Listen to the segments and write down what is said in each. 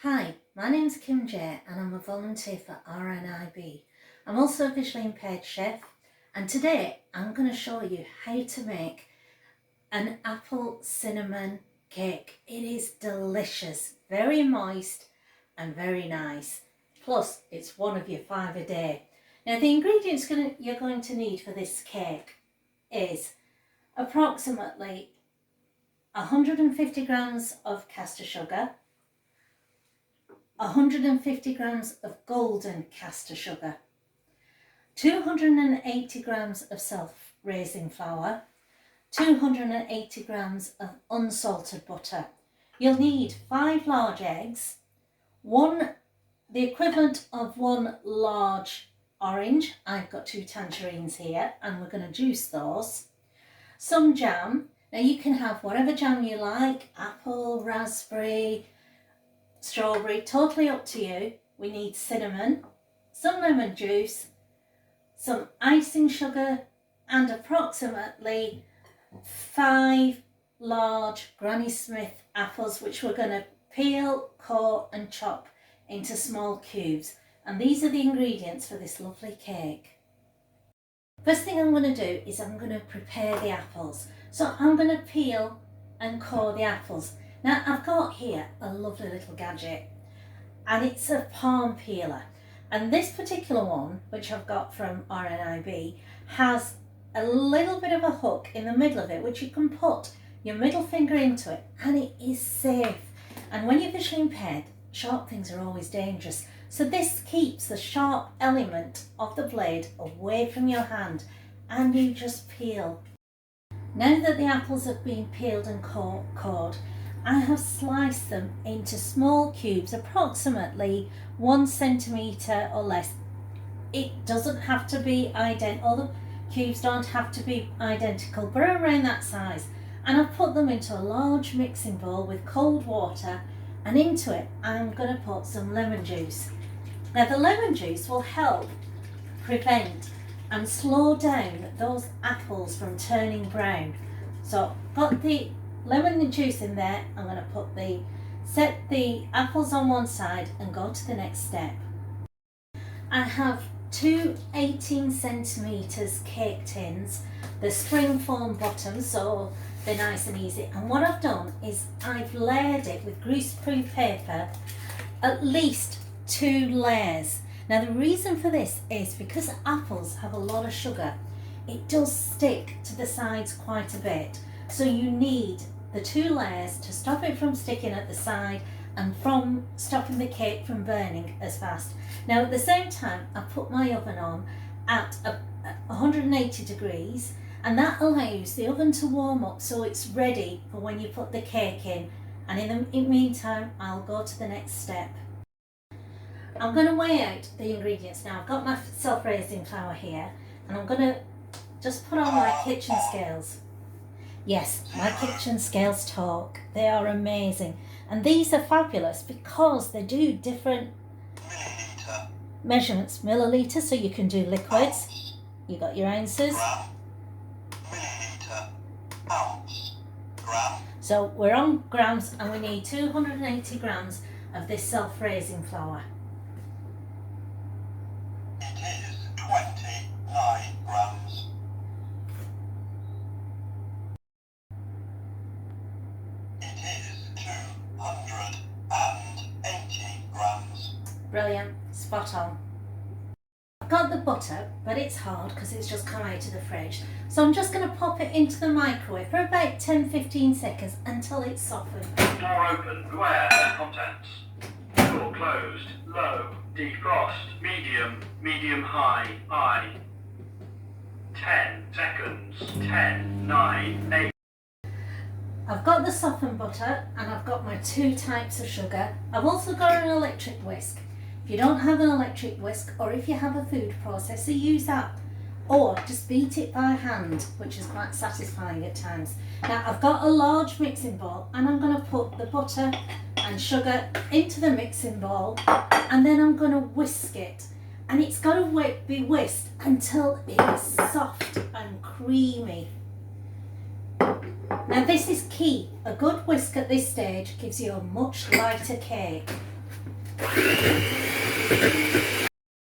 Hi, my name's Kim J and I'm a volunteer for RNIB. I'm also a visually impaired chef, and today I'm going to show you how to make an apple cinnamon cake. It is delicious, very moist and very nice. Plus it's one of your 5 a day. Now the ingredients you're going to need for this cake is approximately 150 grams of caster sugar, 150 grams of golden caster sugar, 280 grams of self-raising flour, 280 grams of unsalted butter. You'll need 5 large eggs, the equivalent of 1 large orange. I've got 2 tangerines here and we're going to juice those. Some jam. Now you can have whatever jam you like, apple, raspberry, strawberry, totally up to you. We need cinnamon, some lemon juice, some icing sugar, and approximately 5 large Granny Smith apples, which we're going to peel, core and chop into small cubes. And these are the ingredients for this lovely cake. First thing I'm going to do is I'm going to prepare the apples. So I'm going to peel and core the apples. Now I've got here a lovely little gadget and it's a palm peeler, and this particular one, which I've got from RNIB, has a little bit of a hook in the middle of it which you can put your middle finger into it, and it is safe. And when you're visually impaired, sharp things are always dangerous, so this keeps the sharp element of the blade away from your hand and you just peel. Now that the apples have been peeled and cored, I have sliced them into small cubes, approximately 1 centimetre or less. It doesn't have to be identical, all the cubes don't have to be identical, but around that size. And I've put them into a large mixing bowl with cold water, and into it I'm going to put some lemon juice. Now the lemon juice will help prevent and slow down those apples from turning brown. So got the lemon juice in there. I'm going to set the apples on one side and go to the next step. I have 2 18 centimetres cake tins. The spring foam bottoms, so they're nice and easy. And what I've done is I've layered it with greaseproof paper, at least 2 layers. Now the reason for this is because apples have a lot of sugar. It does stick to the sides quite a bit. So you need the 2 layers to stop it from sticking at the side and from stopping the cake from burning as fast. Now at the same time, I put my oven on at 180 degrees, and that allows the oven to warm up so it's ready for when you put the cake in. And in the meantime, I'll go to the next step. I'm going to weigh out the ingredients now. I've got my self-raising flour here and I'm going to just put on my kitchen scales. Yes, my kitchen scales talk. They are amazing. And these are fabulous because they do different measurements. Milliliter, so you can do liquids. You got your ounces. Milliliter, ounce, gram. So we're on grams and we need 280 grams of this self-raising flour. It is 29 grams. It is 280 grams. Brilliant, spot on. I've got the butter, but it's hard because it's just come out of the fridge. So I'm just going to pop it into the microwave for about 10-15 seconds until it's softened. Door open, beware of contents. Door closed, low, defrost, medium high, high. 10 seconds, 10, 9, 8. I've got the softened butter and I've got my 2 types of sugar. I've also got an electric whisk. If you don't have an electric whisk, or if you have a food processor, use that. Or just beat it by hand, which is quite satisfying at times. Now I've got a large mixing bowl and I'm going to put the butter and sugar into the mixing bowl, and then I'm going to whisk it. And it's got to be whisked until it is soft and creamy. Now this is key. A good whisk at this stage gives you a much lighter cake.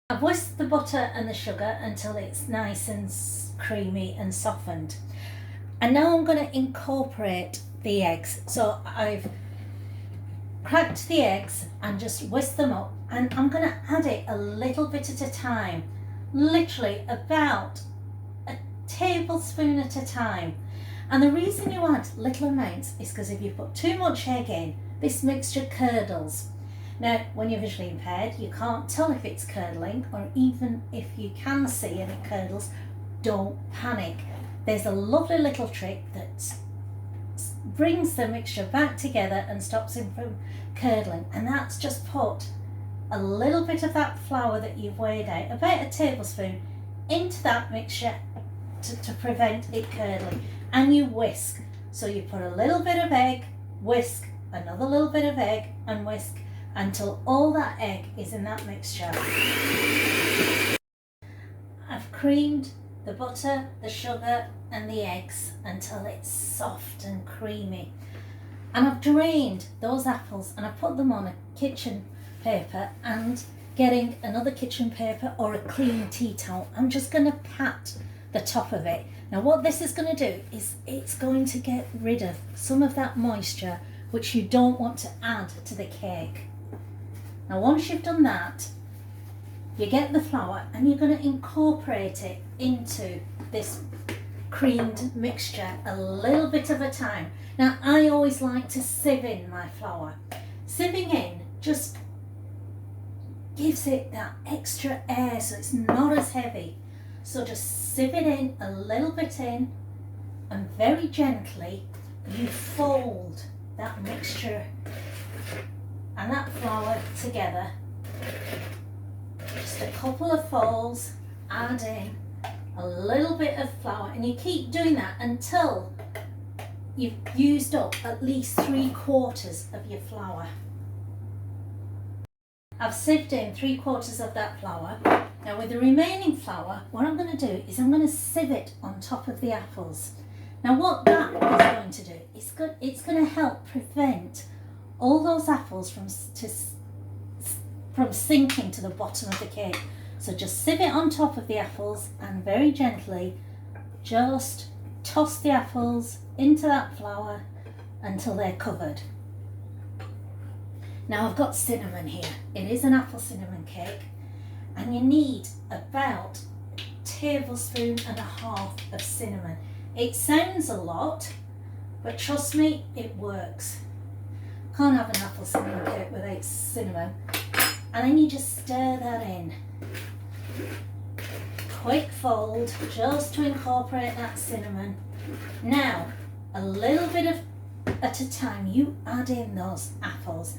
I've whisked the butter and the sugar until it's nice and creamy and softened. And now I'm going to incorporate the eggs. So I've cracked the eggs and just whisked them up, and I'm going to add it a little bit at a time, literally about a tablespoon at a time. And the reason you add little amounts is because if you put too much egg in, this mixture curdles. Now, when you're visually impaired, you can't tell if it's curdling, or even if you can see and it curdles, don't panic. There's a lovely little trick that brings the mixture back together and stops it from curdling, and that's just put a little bit of that flour that you've weighed out, about a tablespoon, into that mixture to prevent it curdling, and you whisk. So you put a little bit of egg, whisk, another little bit of egg, and whisk until all that egg is in that mixture. I've creamed the butter, the sugar and the eggs until it's soft and creamy, and I've drained those apples and I put them on a kitchen paper, and getting another kitchen paper or a clean tea towel, I'm just going to pat the top of it. Now what this is going to do is it's going to get rid of some of that moisture which you don't want to add to the cake. Now once you've done that, you get the flour and you're going to incorporate it into this creamed mixture a little bit at a time. Now I always like to sieve in my flour. Sieving in just gives it that extra air so it's not as heavy. So just sieve it in a little bit in, and very gently you fold that mixture and that flour together. Just a couple of folds, add in a little bit of flour, and you keep doing that until you've used up at least 3/4 of your flour. I've sieved in 3/4 of that flour. Now with the remaining flour, what I'm going to do is I'm going to sieve it on top of the apples. Now what that is going to do, it's going to help prevent all those apples from sinking to the bottom of the cake. So just sieve it on top of the apples and very gently just toss the apples into that flour until they're covered. Now I've got cinnamon here. It is an apple cinnamon cake, and you need about a tablespoon and a half of cinnamon. It sounds a lot, but trust me, it works. Can't have an apple cinnamon cake without cinnamon. And then you just stir that in. Quick fold just to incorporate that cinnamon. Now, a little bit at a time, you add in those apples.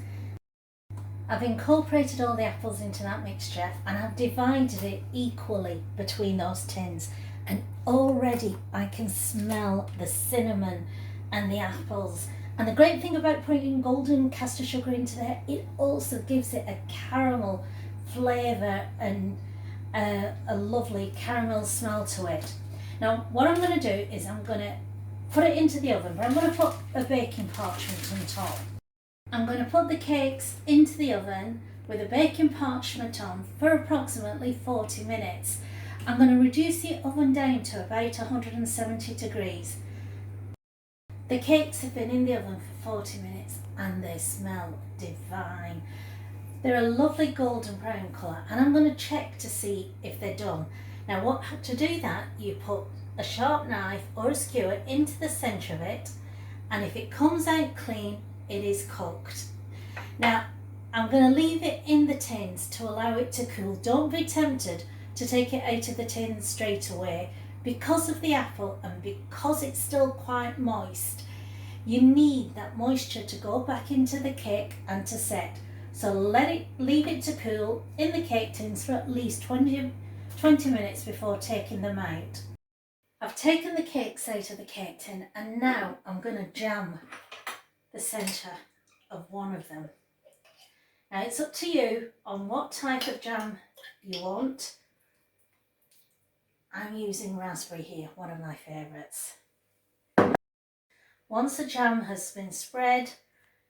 I've incorporated all the apples into that mixture, and I've divided it equally between those tins, and already I can smell the cinnamon and the apples. And the great thing about putting golden caster sugar into there, it also gives it a caramel flavour and a lovely caramel smell to it. Now what I'm going to do is I'm going to put it into the oven, but I'm going to put a baking parchment on top. I'm going to put the cakes into the oven with a baking parchment on for approximately 40 minutes. I'm going to reduce the oven down to about 170 degrees. The cakes have been in the oven for 40 minutes and they smell divine. They're a lovely golden brown colour, and I'm going to check to see if they're done. Now to do that, you put a sharp knife or a skewer into the centre of it, and if it comes out clean, it is cooked. Now I'm going to leave it in the tins to allow it to cool. Don't be tempted to take it out of the tin straight away. Because of the apple and because it's still quite moist, you need that moisture to go back into the cake and to set. So leave it to cool in the cake tins for at least 20 minutes before taking them out. I've taken the cakes out of the cake tin, and now I'm going to jam the centre of one of them. Now it's up to you on what type of jam you want. I'm using raspberry here, one of my favourites. Once the jam has been spread,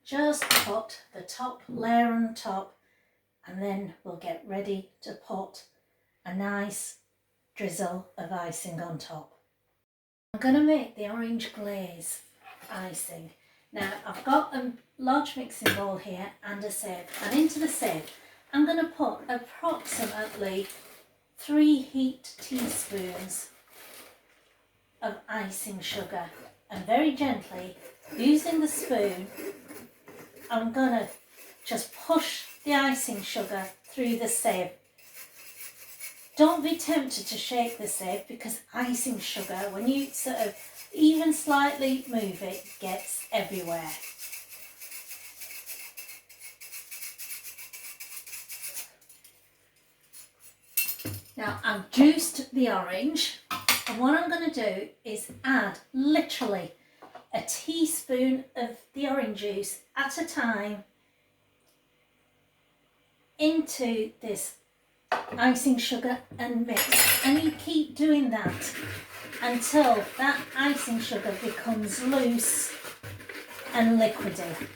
just put the top layer on top and then we'll get ready to put a nice drizzle of icing on top. I'm going to make the orange glaze icing. Now I've got a large mixing bowl here and a sieve, and into the sieve I'm going to put approximately 3 heaped teaspoons of icing sugar, and very gently using the spoon I'm going to just push the icing sugar through the sieve. Don't be tempted to shake the sieve, because icing sugar, when you sort of even slightly move it, gets everywhere. Now I've juiced the orange, and what I'm going to do is add literally a teaspoon of the orange juice at a time into this icing sugar and mix, and you keep doing that until that icing sugar becomes loose and liquidy.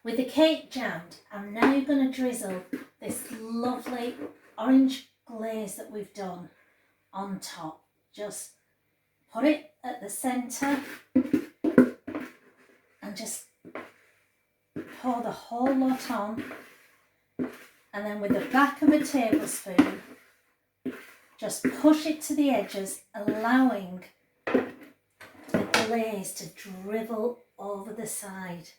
With the cake jammed, I'm now going to drizzle this lovely orange glaze that we've done on top. Just put it at the centre and just pour the whole lot on, and then with the back of a tablespoon just push it to the edges, allowing the glaze to dribble over the side.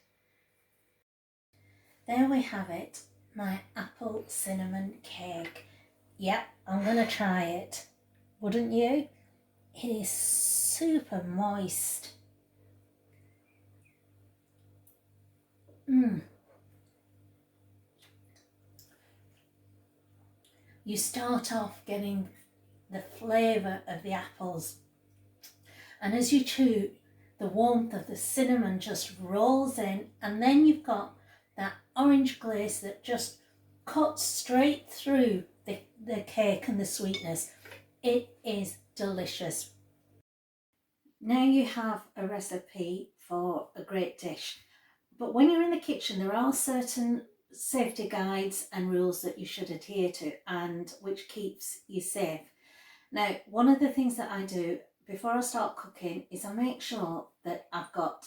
There we have it, my apple cinnamon cake. Yep, I'm going to try it. Wouldn't you? It is super moist. You start off getting the flavour of the apples, and as you chew, the warmth of the cinnamon just rolls in, and then you've got that orange glaze that just cuts straight through the cake and the sweetness. It is delicious. Now you have a recipe for a great dish, but when you're in the kitchen there are certain safety guides and rules that you should adhere to, and which keeps you safe. Now, one of the things that I do before I start cooking is I make sure that I've got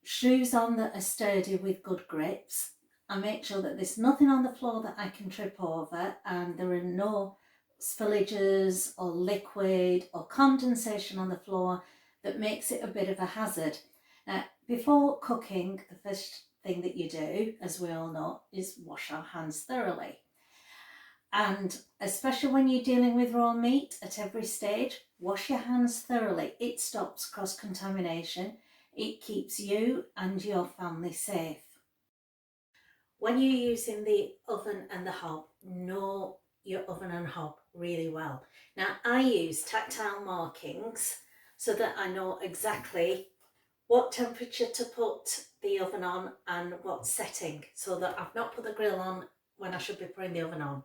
shoes on that are sturdy with good grips. I make sure that there's nothing on the floor that I can trip over, and there are no spillages or liquid or condensation on the floor that makes it a bit of a hazard. Now, before cooking, the first thing that you do, as we all know, is wash our hands thoroughly. And especially when you're dealing with raw meat at every stage, wash your hands thoroughly. It stops cross-contamination. It keeps you and your family safe. When you're using the oven and the hob, know your oven and hob really well. Now, I use tactile markings so that I know exactly what temperature to put the oven on and what setting, so that I've not put the grill on when I should be putting the oven on.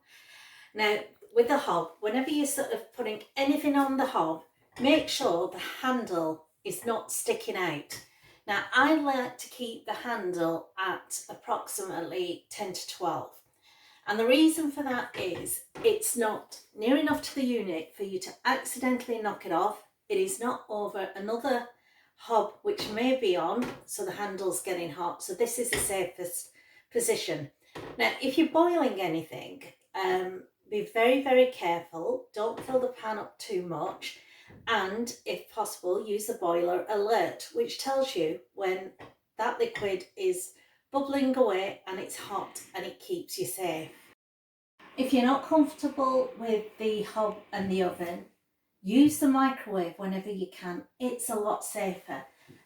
Now, with the hob, whenever you're sort of putting anything on the hob, make sure the handle is not sticking out. Now, I like to keep the handle at approximately 10 to 12. And the reason for that is it's not near enough to the unit for you to accidentally knock it off. It is not over another hob which may be on, so the handle's getting hot. So this is the safest position. Now, if you're boiling anything, be very, very careful. Don't fill the pan up too much. And if possible, use the boiler alert, which tells you when that liquid is bubbling away and it's hot, and it keeps you safe. If you're not comfortable with the hob and the oven, use the microwave whenever you can. It's a lot safer.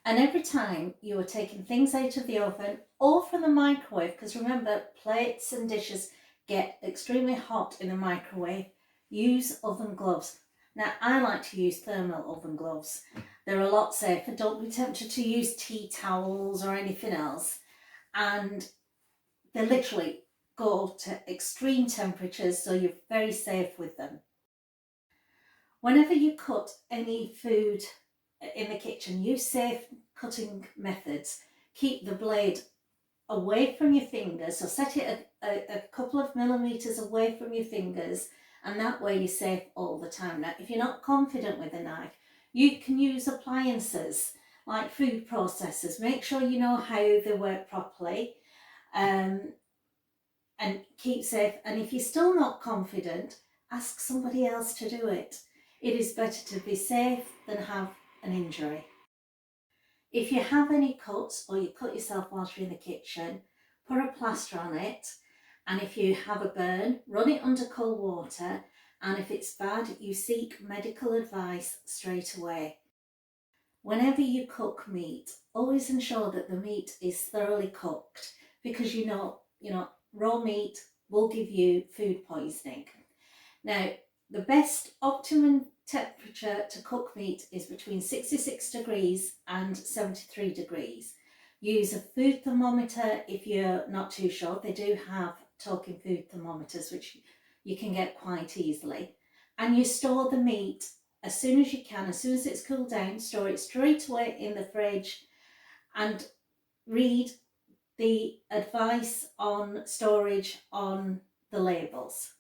And every time you are taking things out of the oven or from the microwave, because remember, plates and dishes get extremely hot in the microwave, use oven gloves. Now, I like to use thermal oven gloves. They're a lot safer. Don't be tempted to use tea towels or anything else. And they literally go to extreme temperatures, so you're very safe with them. Whenever you cut any food in the kitchen, use safe cutting methods. Keep the blade away from your fingers, so set it a couple of millimetres away from your fingers, and that way you're safe all the time. Now, if you're not confident with a knife, you can use appliances like food processors. Make sure you know how they work properly, and keep safe. And if you're still not confident, ask somebody else to do it. It is better to be safe than have an injury. If you have any cuts or you cut yourself whilst you're in the kitchen, put a plaster on it, and if you have a burn, run it under cold water, and if it's bad, you seek medical advice straight away. Whenever you cook meat, always ensure that the meat is thoroughly cooked, because you know raw meat will give you food poisoning. Now, the best optimum temperature to cook meat is between 66 degrees and 73 degrees. Use a food thermometer if you're not too sure. They do have talking food thermometers, which you can get quite easily. And you store the meat as soon as you can. As soon as it's cooled down, store it straight away in the fridge, and read the advice on storage on the labels.